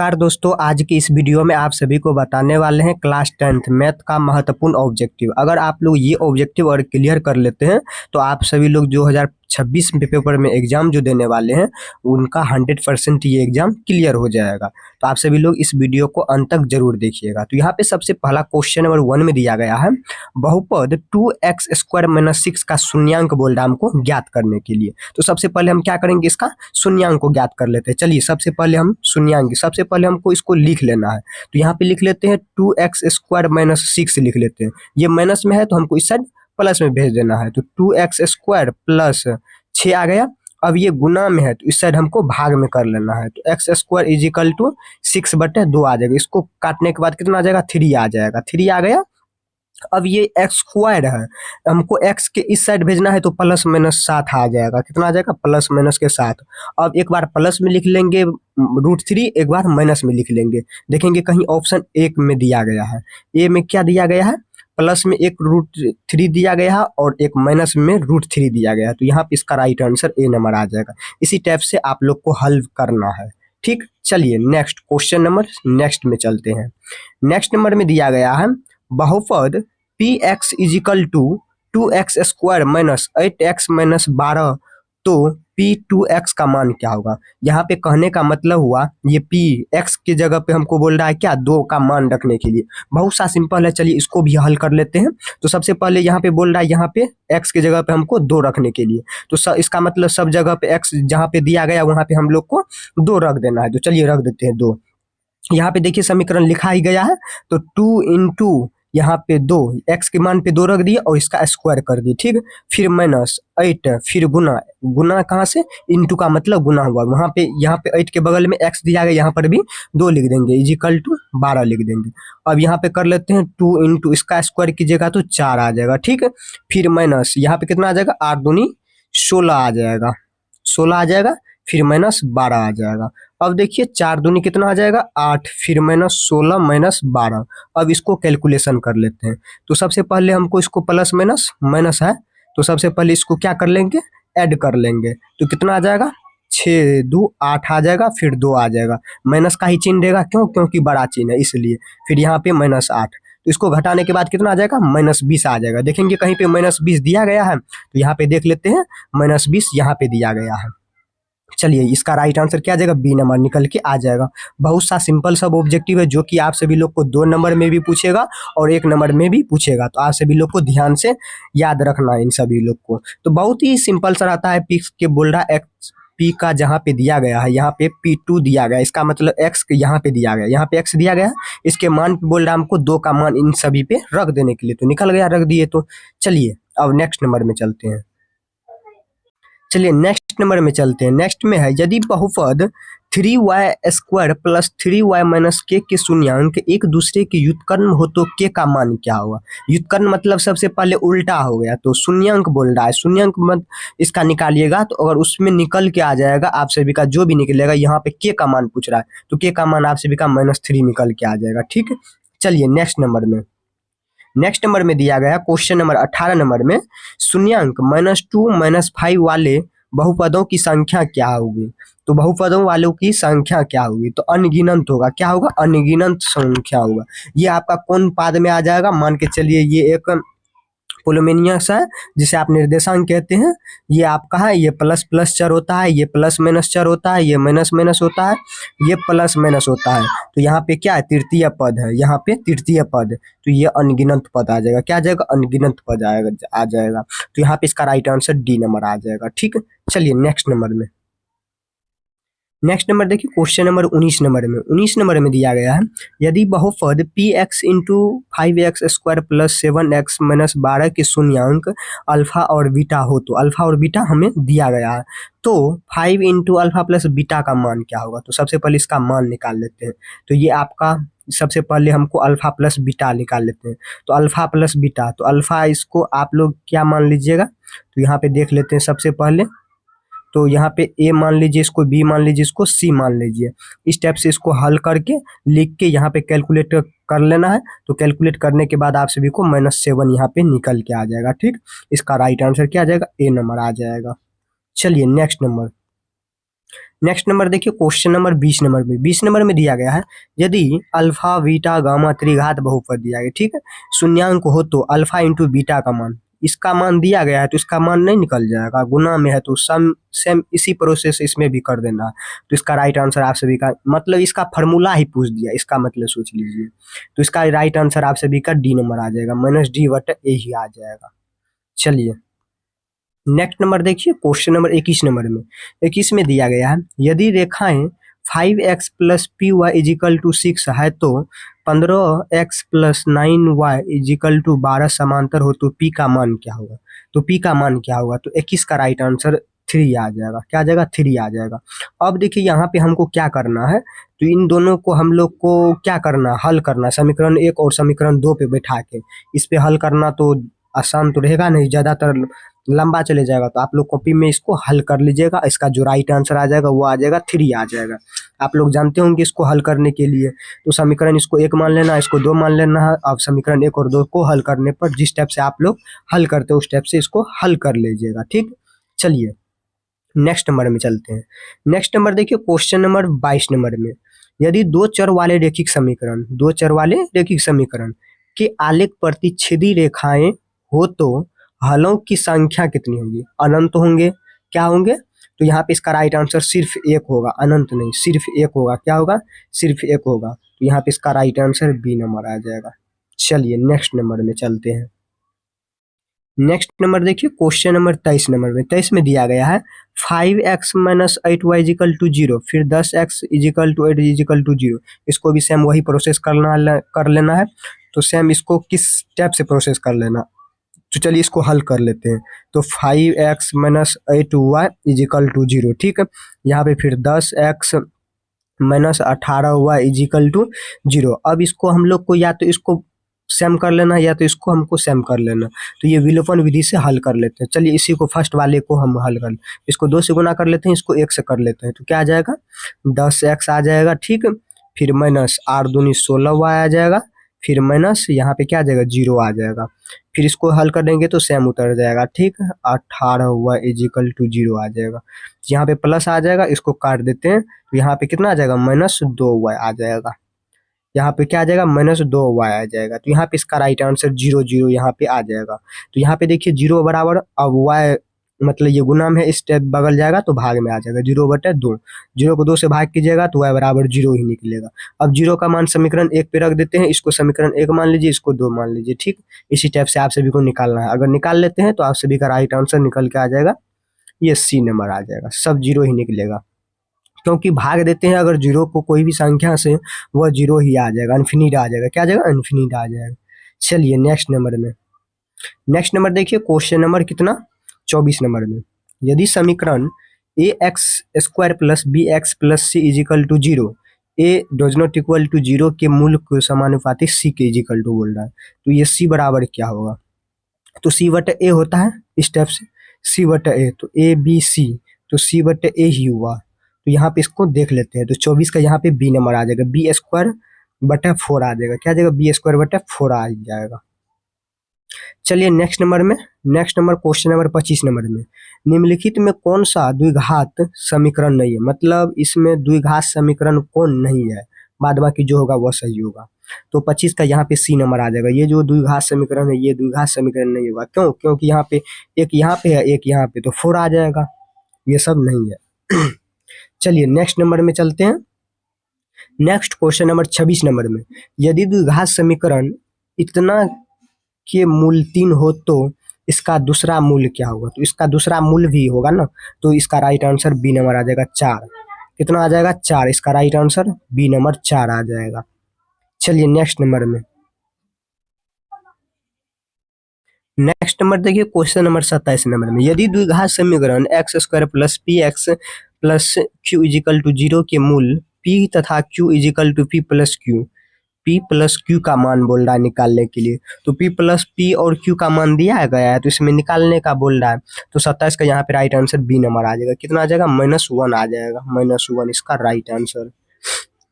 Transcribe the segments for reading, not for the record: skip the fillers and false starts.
नमस्कार दोस्तों, आज की इस वीडियो में आप सभी को बताने वाले हैं क्लास 10th मैथ का महत्वपूर्ण ऑब्जेक्टिव। अगर आप लोग ये ऑब्जेक्टिव और क्लियर कर लेते हैं तो आप सभी लोग 2026 में पेपर में एग्जाम जो देने वाले हैं उनका 100% ये एग्जाम क्लियर हो जाएगा। तो आप सभी लोग इस वीडियो को अंत तक जरूर देखिएगा। तो यहाँ पे सबसे पहला क्वेश्चन नंबर 1 में दिया गया है, बहुपद 2x² - 6 का शून्यांक बोल रहा है हमको ज्ञात करने के लिए। तो सबसे पहले हम क्या करेंगे, इसका शून्यांक को ज्ञात कर लेते हैं। चलिए सबसे पहले हम शून्यांक, सबसे पहले हमको इसको लिख लेना है। तो यहाँ पे लिख लेते हैं 2x² - 6 लिख लेते हैं। ये माइनस में है तो हमको इस साइड प्लस में भेज देना है। तो 2x² प्लस 6 आ गया। अब ये गुना में है तो इस साइड हमको भाग में कर लेना है। तो x² इजिकल टू 6/2 आ जाएगा। इसको काटने के बाद कितना आ जाएगा, 3 आ जाएगा। 3 आ गया। अब ये x² है, हमको x के इस साइड भेजना है तो प्लस माइनस 7 आ जाएगा। कितना आ जाएगा, प्लस माइनस के 7। अब एक बार प्लस में लिख लेंगे √3, एक बार माइनस में लिख लेंगे। देखेंगे कहीं ऑप्शन 1 में दिया गया है, ए में क्या दिया गया है, प्लस में एक √3 दिया गया है और एक माइनस में √3 दिया गया है। तो यहाँ पे इसका राइट आंसर ए नंबर आ जाएगा। इसी टाइप से आप लोग को हल करना है। ठीक, चलिए नेक्स्ट क्वेश्चन नंबर नेक्स्ट में चलते हैं। नेक्स्ट नंबर में दिया गया है, बहुपद px is equal to 2x² - 8x - 12 तो p2x का मान क्या होगा। यहाँ पे कहने का मतलब हुआ, ये p x की जगह पे हमको बोल रहा है क्या, 2 का मान रखने के लिए। बहुत सा सिंपल है, चलिए इसको भी हल कर लेते हैं। तो सबसे पहले यहाँ पे बोल रहा है, यहाँ पे x की जगह पे हमको 2 रखने के लिए। तो इसका मतलब सब जगह पे x जहाँ पे दिया गया वहाँ पे हम लोग को 2 रख देना है। तो चलिए रख देते हैं 2। यहाँ पे देखिए समीकरण लिखा ही गया है। तो 2 इंटू यहाँ पे 2, x के मान पे 2 रख दिए और इसका स्क्वायर कर दिए। ठीक, फिर माइनस 8, फिर गुना, गुना कहाँ से, इंटू का मतलब गुना हुआ। वहाँ पे यहाँ पे 8 के बगल में x दिया गया, यहाँ पर भी 2 लिख देंगे, इजिकल टू 12 लिख देंगे। अब यहाँ पे कर लेते हैं 2 इंटू इसका स्क्वायर कीजिएगा तो 4 आ जाएगा। ठीक, फिर माइनस यहाँ पे कितना आ जाएगा, 8 दूनी 16 आ जाएगा, 16 आ जाएगा। फिर माइनस 12 आ जाएगा। अब देखिए 4 दूनी कितना आ जाएगा, 8, फिर माइनस 16 माइनस 12। अब इसको कैलकुलेशन कर लेते हैं। तो सबसे पहले हमको इसको प्लस माइनस, माइनस है तो सबसे पहले इसको क्या कर लेंगे, ऐड कर लेंगे। तो कितना आ जाएगा, 6 2 8 आ जाएगा, फिर 2 आ जाएगा। माइनस का ही चिन्ह देगा, क्यों, क्योंकि बड़ा चिन्ह है इसलिए। फिर यहाँ पे -8, तो इसको घटाने के बाद कितना आ जाएगा, -20 आ जाएगा। देखेंगे कहीं पे -20 दिया गया है तो यहाँ पे देख लेते हैं, -20 यहाँ पे दिया गया है। चलिए इसका राइट आंसर क्या आ जाएगा, बी नंबर निकल के आ जाएगा। बहुत सा सिंपल सब ऑब्जेक्टिव है जो कि आप सभी लोग को 2 नंबर में भी पूछेगा और 1 नंबर में भी पूछेगा। तो आप सभी लोग को ध्यान से याद रखना है इन सभी लोग को। तो बहुत ही सिंपल सा रहता है। पी के बोल रहा है एक्स, पी का जहाँ पे दिया गया है यहाँ पे p2 दिया गया है, इसका मतलब x यहाँ पे दिया गया है, यहाँ पे x दिया गया है। इसके मान पे बोल रहा है हमको 2 का मान इन सभी पे रख देने के लिए। तो निकल गया, रख दिए। तो चलिए अब नेक्स्ट नंबर में चलते हैं। चलिए नेक्स्ट नंबर में चलते हैं। नेक्स्ट में है, यदि बहुपद 3y² प्लस 3y - k के शून्यांक एक दूसरे के व्युत्क्रम हो तो k का मान क्या होगा। व्युत्क्रम मतलब सबसे पहले उल्टा हो गया, तो शून्यांक बोल रहा है। शून्यांक मत इसका निकालिएगा, तो अगर उसमें निकल के आ जाएगा आप सभी का जो भी निकलेगा, यहाँ पे k का मान पूछ रहा है तो k का मान आप सभी का -3 निकल के आ जाएगा। ठीक, चलिए नेक्स्ट नंबर में। नेक्स्ट नंबर में दिया गया क्वेश्चन नंबर 18 नंबर में, शून्यांक -2 -5 वाले बहुपदों की संख्या क्या होगी। तो बहुपदों वालों की संख्या क्या होगी, तो अनगिनत होगा। क्या होगा, अनगिनत संख्या होगा। ये आपका कौन पाद में आ जाएगा, मान के चलिए ये एक पोलोमेनियस है जिसे आप निर्देशांक कहते हैं। ये आपका है, ये प्लस प्लस चर होता है, ये प्लस माइनस चर होता है, ये माइनस माइनस होता है, ये प्लस माइनस होता है। तो यहाँ पे क्या है, तृतीय पद है, यहाँ पे तृतीय पद। तो ये अनगिनत पद आ जाएगा। क्या आ जाएगा, अनगिनत पद आ जाएगा। तो यहाँ पे इसका राइट आंसर डी नंबर आ जाएगा। ठीक, चलिए नेक्स्ट नंबर में। नेक्स्ट नंबर देखिए क्वेश्चन नंबर 19 नंबर में। 19 नंबर में दिया गया है, यदि बहुपद px into 5x² plus 7x - 12 के शून्यांक अल्फा और बीटा हो तो, अल्फा और बीटा हमें दिया गया है, तो 5 इंटू अल्फा प्लस बीटा का मान क्या होगा। तो सबसे पहले इसका मान निकाल लेते हैं। तो ये आपका सबसे पहले हमको अल्फा प्लस बीटा निकाल लेते हैं। तो अल्फा प्लस बीटा, तो अल्फा इसको आप लोग क्या मान लीजिएगा, तो यहाँ पे देख लेते हैं सबसे पहले। तो यहाँ पे ए मान लीजिए, इसको बी मान लीजिए, इसको सी मान लीजिए। इस टाइप से इसको हल करके लिख के यहाँ पे कैलकुलेट कर लेना है। तो कैलकुलेट करने के बाद आप सभी को -7 यहाँ पे निकल के आ जाएगा। ठीक, इसका राइट आंसर क्या आ जाएगा, ए नंबर आ जाएगा। चलिए नेक्स्ट नंबर। नेक्स्ट नंबर देखिए क्वेश्चन नंबर 20 नंबर में, 20 नंबर में दिया गया है यदि अल्फा बीटा गामा त्रिघात बहुपद दिया गया, ठीक है, शून्यांक हो तो अल्फा इंटू बीटा का मान, इसका मान दिया गया है तो इसका मान नहीं निकल जाएगा, गुना में है तो सम सेम इसी प्रोसेस इसमें भी कर देना है। तो इसका राइट आंसर आप सभी का मतलब इसका फार्मूला ही पूछ दिया, इसका मतलब सोच लीजिए। तो इसका राइट आंसर आप सभी का डी नंबर आ जाएगा, माइनस डी बटा ए ही आ जाएगा। चलिए नेक्स्ट नंबर देखिए क्वेश्चन नंबर 21 नंबर में, 21 में दिया गया है यदि रेखाएं 5x plus P Y equal to 6 है तो 15x plus 9y is equal to 12 समांतर हो तो p का मान क्या होगा। तो p का मान क्या होगा, तो 21 का राइट आंसर 3 आ जाएगा। क्या आ जाएगा, 3 आ जाएगा। अब देखिए यहाँ पे हमको क्या करना है, तो इन दोनों को हम लोग को क्या करना, हल करना, समीकरण 1 और समीकरण 2 पे बैठा के इस पे हल करना। तो आसान तो रहेगा नहीं, ज़्यादातर लंबा चले जाएगा, तो आप लोग कॉपी में इसको हल कर लीजिएगा। इसका जो राइट आंसर आ जाएगा वो आ जाएगा 3 आ जाएगा। आप लोग जानते होंगे इसको हल करने के लिए, तो समीकरण इसको 1 मान लेना, इसको 2 मान लेना है। अब समीकरण 1 और 2 को हल करने पर जिस टाइप से आप लोग हल करते हो उस टाइप से इसको हल कर लीजिएगा, ठीक। चलिए नेक्स्ट नंबर में चलते हैं। नेक्स्ट नंबर देखिए क्वेश्चन नंबर 22 नंबर में, यदि दो चर वाले रेखिक समीकरण, दो चर वाले रेखिक समीकरण के आलेख प्रतिच्छेदी रेखाएं हो तो हलों की संख्या कितनी होगी, अनंत होंगे, क्या होंगे। तो यहाँ पे इसका राइट आंसर सिर्फ 1 होगा, अनंत नहीं, सिर्फ 1 होगा। क्या होगा, सिर्फ 1 होगा। तो यहाँ पे इसका राइट आंसर बी नंबर आ जाएगा। चलिए नेक्स्ट नंबर में चलते हैं। नेक्स्ट नंबर देखिए क्वेश्चन नंबर 23 नंबर में, 23 में दिया गया है 5x minus 8y is equal to 0, फिर 10x is equal to 8 is equal to 0। इसको भी सेम वही प्रोसेस कर लेना है। तो सेम इसको किस टाइप से प्रोसेस कर लेना, तो चलिए इसको हल कर लेते हैं। तो 5x minus 8y is equal to 0, ठीक है। यहाँ पे फिर 10x minus 18y is equal to 0। अब इसको हम लोग को या तो इसको सेम कर लेना या तो इसको हमको सेम कर लेना। तो ये विलोपन विधि से हल कर लेते हैं। चलिए इसी को फर्स्ट वाले को हम हल कर, इसको 2 से गुना कर लेते हैं, इसको 1 से कर लेते हैं। तो क्या आ जाएगा, 10x आ जाएगा, ठीक। फिर माइनस 8 दूनी 16y आ जाएगा, फिर माइनस यहाँ पे क्या आ जाएगा, 0 आ जाएगा। फिर इसको हल करेंगे तो सेम उतर जाएगा, ठीक। 18y इजिकल टू 0 आ जाएगा। यहाँ पे प्लस आ जाएगा, इसको काट देते हैं तो यहाँ पे कितना आ जाएगा, माइनस 2y आ जाएगा। यहाँ पे क्या आ जाएगा, माइनस 2y आ जाएगा। तो यहाँ पे इसका राइट आंसर 0 0 यहाँ पे आ जाएगा। तो यहाँ पे देखिए 0 बराबर, अब y मतलब ये गुना में है, इस स्टेप बगल जाएगा तो भाग में आ जाएगा, 0/2। 0 को 2 से भाग कीजिएगा तो y बराबर 0 ही निकलेगा। अब 0 का मान समीकरण 1 पे रख देते हैं, इसको समीकरण 1 मान लीजिए, इसको 2 मान लीजिए, ठीक। इसी टाइप से आप सभी को निकालना है। अगर निकाल लेते हैं तो आप सभी का राइट आंसर निकल के आ जाएगा, ये सी नंबर आ जाएगा। सब 0 ही निकलेगा, क्योंकि भाग देते हैं अगर 0 को कोई भी संख्या से, वह 0 ही आ जाएगा, इन्फिनिट आ जाएगा। क्या आ जाएगा, इन्फिनिट आ जाएगा। चलिए नेक्स्ट नंबर में, नेक्स्ट नंबर देखिए क्वेश्चन नंबर कितना, 24 नंबर में, यदि समीकरण a x square plus b x plus c is equal to 0, a does not equal to 0 के मूल को समानुपाती सी के इजिकल टू बोल रहा है, तो ये सी बराबर क्या होगा। तो सी बटे ए होता है इस टाइप से, सी बटे ए, तो ए बी सी, तो सी बटे ए ही हुआ। तो यहाँ पे इसको देख लेते हैं। तो 24 का यहाँ पे बी नंबर आ जाएगा, बी स्क्वायर बटे 4 आ जाएगा। क्या आ जाएगा, बी स्क्वायर बटे 4 आ जाएगा। चलिए नेक्स्ट नंबर में, next number question number 25 number में, निम्नलिखित में कौन सा द्विघात समीकरण नहीं है, मतलब इसमें द्विघात समीकरण कौन नहीं है, बाद बाकी जो होगा वह सही होगा। तो 25 का यहाँ पे सी नंबर आ जाएगा। ये जो द्विघात समीकरण है ये द्विघात समीकरण नहीं होगा, क्यों, क्योंकि यहाँ पे एक यहाँ पे है, एक यहाँ पे, तो 4 आ जाएगा, ये सब नहीं है। चलिए नेक्स्ट नंबर में चलते हैं। नेक्स्ट क्वेश्चन नंबर 26 नंबर में, यदि द्विघात समीकरण इतना के मूल 3 हो तो इसका दूसरा मूल क्या होगा। तो इसका दूसरा मूल भी होगा ना, तो इसका राइट आंसर बी नंबर आ जाएगा, 4। कितना आ जाएगा, 4। इसका राइट आंसर बी नंबर 4 आ जाएगा। चलिए नेक्स्ट नंबर में, नेक्स्ट नंबर देखिए क्वेश्चन नंबर 27 नंबर में, यदि द्विघात समीकरण X square plus P X plus Q equal to 0 के मूल p तथा q equal to p plus Q, p plus Q का मान बोल रहा है निकालने के लिए। तो p प्लस p और q का मान दिया गया है तो इसमें निकालने का बोल रहा है। तो 27 का यहाँ पे राइट आंसर बी नंबर आ जाएगा। कितना आ जाएगा, -1 आ जाएगा, -1 इसका राइट आंसर,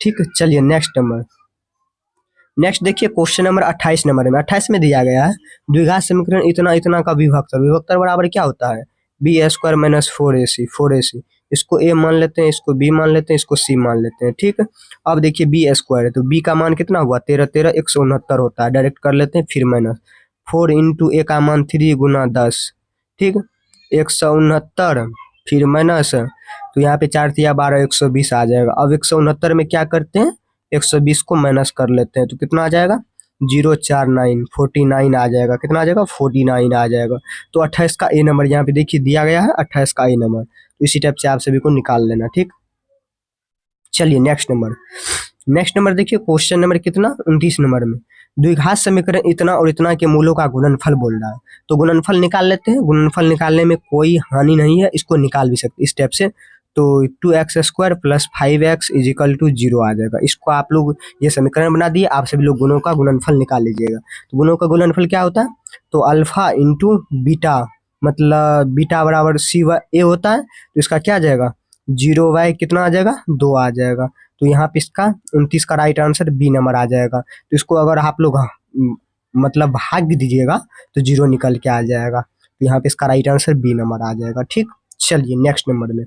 ठीक है। चलिए नेक्स्ट नंबर, नेक्स्ट देखिए क्वेश्चन नंबर 28 नंबर में, 28 में दिया गया है द्विघात समीकरण इतना इतना का विभक्तर, विभक्तर बराबर क्या होता है, B square minus 4ac, 4ac इसको ए मान लेते हैं, इसको बी मान लेते हैं, इसको सी मान लेते हैं। ठीक है, अब देखिए बी स्क्वायर है तो बी का मान कितना हुआ 13 13 169 होता है। डायरेक्ट कर लेते हैं, फिर माइनस 4 इंटू ए का मान 3 गुना 10। ठीक, 169 फिर माइनस, तो यहाँ पे 4 तिया 12 120 आ जाएगा। अब 169 में क्या करते हैं, 120 को माइनस कर लेते हैं तो कितना आ जाएगा 049 49 आ जाएगा। कितना आ जाएगा 49 आ जाएगा। तो 28 का ए नंबर यहाँ पे देखिए दिया गया है, 28 का ए नंबर। तो इसी टाइप से आप सभी को निकाल लेना। ठीक, चलिए नेक्स्ट नंबर देखिए, क्वेश्चन नंबर कितना 29 नंबर में द्विघात समीकरण इतना और इतना के मूलों का गुणनफल बोल रहा है। तो गुणनफल निकाल लेते हैं। गुणनफल निकालने में कोई हानि नहीं है, इसको निकाल भी सकते इस टाइप से। तो 2x² plus 5x is equal to 0 आ जाएगा। इसको आप लोग ये समीकरण बना दिए, आप सभी लोग गुणों का गुणनफल निकाल लीजिएगा। तो गुणों का गुणनफल क्या होता है, तो अल्फा इंटू बीटा, मतलब बीटा बराबर सी ए होता है। तो इसका क्या आ जाएगा 0y कितना आ जाएगा 2 आ जाएगा। तो यहाँ पे इसका 29 का राइट आंसर बी नंबर आ जाएगा। तो इसको अगर आप लोग मतलब भाग भी दीजिएगा तो 0 निकल के आ जाएगा। तो यहाँ पे इसका राइट आंसर बी नंबर आ जाएगा। ठीक, चलिए नेक्स्ट नंबर में,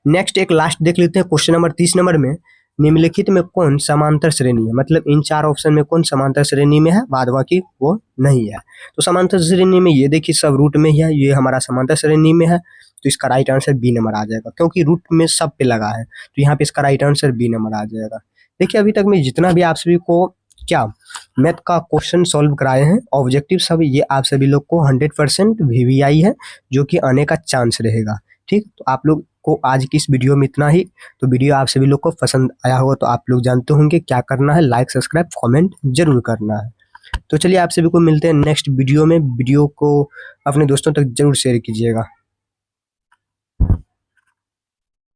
नेक्स्ट एक लास्ट देख लेते हैं। क्वेश्चन नंबर 30 नंबर में निम्नलिखित में कौन समांतर श्रेणी है, मतलब इन 4 ऑप्शन में कौन समांतर श्रेणी में है, बाद बाकी वो नहीं है। तो समांतर श्रेणी में ये देखिए सब रूट में ही है, ये हमारा समांतर श्रेणी में है। तो इसका राइट आंसर बी नंबर आ जाएगा, क्योंकि रूट में सब पे लगा है। तो यहाँ पे इसका राइट आंसर बी नंबर आ जाएगा। देखिए अभी तक मैं जितना भी आप सभी को क्या मैथ का क्वेश्चन सॉल्व कराए हैं ऑब्जेक्टिव सब, ये आप सभी लोग को 100% VVI है, जो कि आने का चांस रहेगा। ठीक, तो आप लोग को आज की इस वीडियो में इतना ही। तो वीडियो आप सभी लोग को पसंद आया होगा तो आप लोग जानते होंगे क्या करना है, लाइक सब्सक्राइब कमेंट जरूर करना है। तो चलिए आप सभी को मिलते हैं नेक्स्ट वीडियो में। वीडियो को अपने दोस्तों तक जरूर शेयर कीजिएगा।